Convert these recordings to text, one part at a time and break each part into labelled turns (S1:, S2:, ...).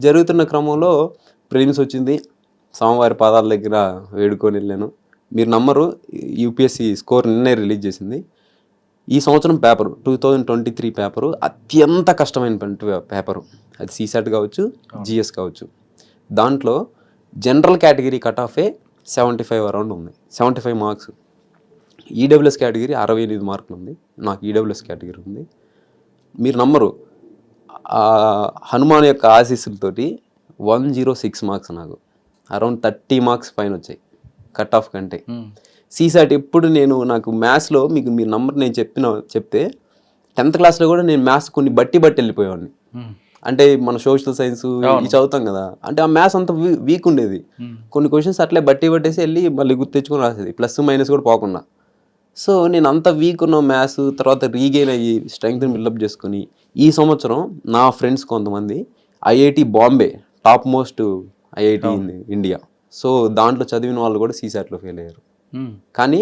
S1: జరుగుతున్న క్రమంలో ప్రిలిమ్స్ వచ్చింది. స్వామివారి పాదాల దగ్గర వేడుకొని వెళ్ళాను. మీరు నమ్మరు, యూపీఎస్సీ స్కోర్ నిన్నే రిలీజ్ చేసింది. ఈ సంవత్సరం పేపరు 2023 పేపరు అత్యంత కష్టమైనటువంటి పేపరు. అది సీసాట్ కావచ్చు, జిఎస్ కావచ్చు. దాంట్లో జనరల్ కేటగిరీ కట్ ఆఫే 75 అరౌండ్ ఉంది, 75 మార్క్స్. ఈడబ్ల్యూఎస్ కేటగిరీ 68 మార్కులు ఉంది. నాకు ఈడబ్ల్యూఎస్ కేటగిరీ ఉంది. మీరు నమ్మరు, హనుమాన్ యొక్క ఆశీస్సులతోటి 106 మార్క్స్, నాకు అరౌండ్ 30 మార్క్స్ పైన వచ్చాయి కట్ ఆఫ్ కంటే. సీసాట్ ఎప్పుడు నాకు మ్యాథ్స్లో మీరు నంబర్ నేను చెప్తే 10th క్లాస్లో కూడా నేను మ్యాథ్స్ కొన్ని బట్టి వెళ్ళిపోయేవాడిని. అంటే మన సోషల్ సైన్స్ ఇవి చదువుతాం కదా, అంటే ఆ మ్యాథ్స్ అంత వీక్ ఉండేది. కొన్ని క్వశ్చన్స్ అట్లే బట్టేసి వెళ్ళి మళ్ళీ గుర్తు తెచ్చుకొని రాసేది, ప్లస్ మైనస్ కూడా పోకుండా. సో నేను అంత వీక్ ఉన్న మ్యాథ్స్ తర్వాత రీగెయిన్ అయ్యి స్ట్రెంగ్త్ని బిల్డప్ చేసుకుని ఈ సంవత్సరం నా ఫ్రెండ్స్ కొంతమంది IIT Bombay, top most IIT in India, so దాంట్లో చదివిన వాళ్ళు కూడా సీసాట్లో ఫెయిల్ అయ్యారు. కానీ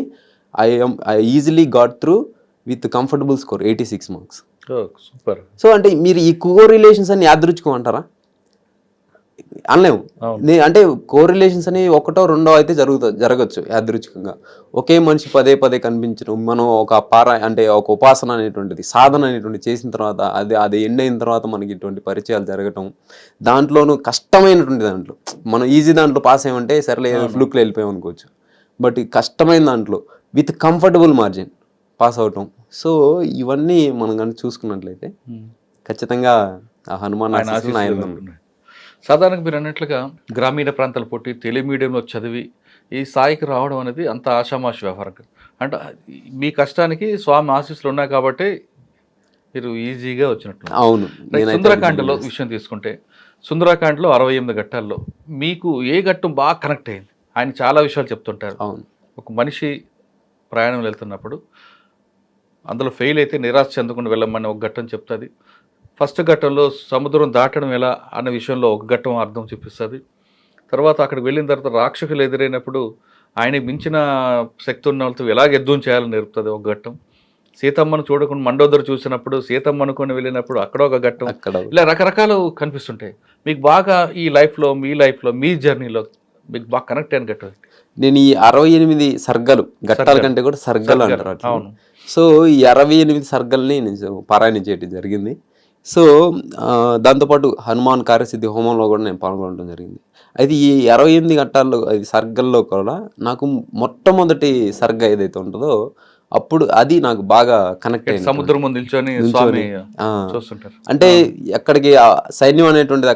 S1: I easily got through with comfortable score 86 marks.
S2: Super.
S1: So అంటే మీరు ఈ కో రిలేషన్స్ అని యాదృచ్ఛికం అంటారా? అనలేము. అంటే కో రిలేషన్స్ అని ఒకటో రెండో అయితే జరగచ్చు యాదృచ్ఛికంగా. ఒకే మనిషి పదే కనిపించడం, మనం ఒక అంటే ఒక ఉపాసన అనేటువంటిది, సాధన అనేటువంటి చేసిన తర్వాత అది ఎండ్ అయిన తర్వాత మనకి ఇటువంటి పరిచయాలు జరగటం, దాంట్లోనూ కష్టమైనటువంటి దాంట్లో మనం ఈజీ దాంట్లో పాస్ అయ్యామంటే సరేలే ఫ్లూక్లో వెళ్ళిపోయాం అనుకోవచ్చు. బట్ కష్టమైన దాంట్లో విత్ కంఫర్టబుల్ మార్జిన్ పాస్ అవటం. సో ఇవన్నీ మనం కానీ చూసుకున్నట్లయితే ఖచ్చితంగా హనుమాన్
S2: సాధారణంగా మీరు అన్నట్లుగా గ్రామీణ ప్రాంతాల పుట్టి తెలుగు మీడియంలో చదివి ఈ స్థాయికి రావడం అనేది అంత ఆషామాషి వ్యవహారం. అంటే మీ కష్టానికి స్వామి ఆశీస్సులు ఉన్నాయి కాబట్టి మీరు ఈజీగా వచ్చినట్లు.
S1: అవును.
S2: సుందరకాండలో విషయం తీసుకుంటే, సుందరకాండలో 68 ఘట్టాల్లో మీకు ఏ ఘట్టం బాగా కనెక్ట్ అయింది? ఆయన చాలా విషయాలు చెప్తుంటారు.
S1: అవును.
S2: ఒక మనిషి ప్రయాణం వెళ్తున్నప్పుడు అందులో ఫెయిల్ అయితే నిరాశ చెందకుండా వెళ్ళమని ఒక ఘట్టం చెప్తుంది. ఫస్ట్ ఘట్టంలో సముద్రం దాటడం ఎలా అన్న విషయంలో ఒక ఘట్టం అర్థం చూపిస్తుంది. తర్వాత అక్కడికి వెళ్ళిన తర్వాత రాక్షసులు ఎదురైనప్పుడు ఆయనకి మించిన శక్తి ఉన్న వాళ్ళతో ఎలా యుద్ధం చేయాలని నేర్పుతుంది ఒక ఘట్టం. సీతమ్మను చూడకుండా మండోదరు చూసినప్పుడు, సీతమ్మ అనుకుని వెళ్ళినప్పుడు అక్కడ ఒక ఘట్టం. ఇలా రకరకాలు కనిపిస్తుంటాయి. మీకు బాగా ఈ లైఫ్లో, మీ జర్నీలో మీకు బాగా కనెక్ట్ అయిన ఘట్టం?
S1: నేను ఈ 68 సర్గలు, ఘట్టాల కంటే కూడా సర్గలు అంటారు.
S2: అవును.
S1: సో ఈ 68 సర్గల్ని నేను పారాయణ చేయడం జరిగింది. సో దాంతోపాటు హనుమాన్ కార్యసిద్ధి హోమంలో కూడా నేను పాల్గొనడం జరిగింది. అయితే ఈ 68 ఘట్టాల్లో సర్గల్లో కూడా నాకు మొట్టమొదటి సర్గ ఏదైతే ఉంటుందో అప్పుడు అది నాకు బాగా కనెక్ట్ అయింది.
S2: సముద్రం ముందు నిల్చొని అంటే
S1: ఎక్కడికి సైన్యం అనేటువంటిది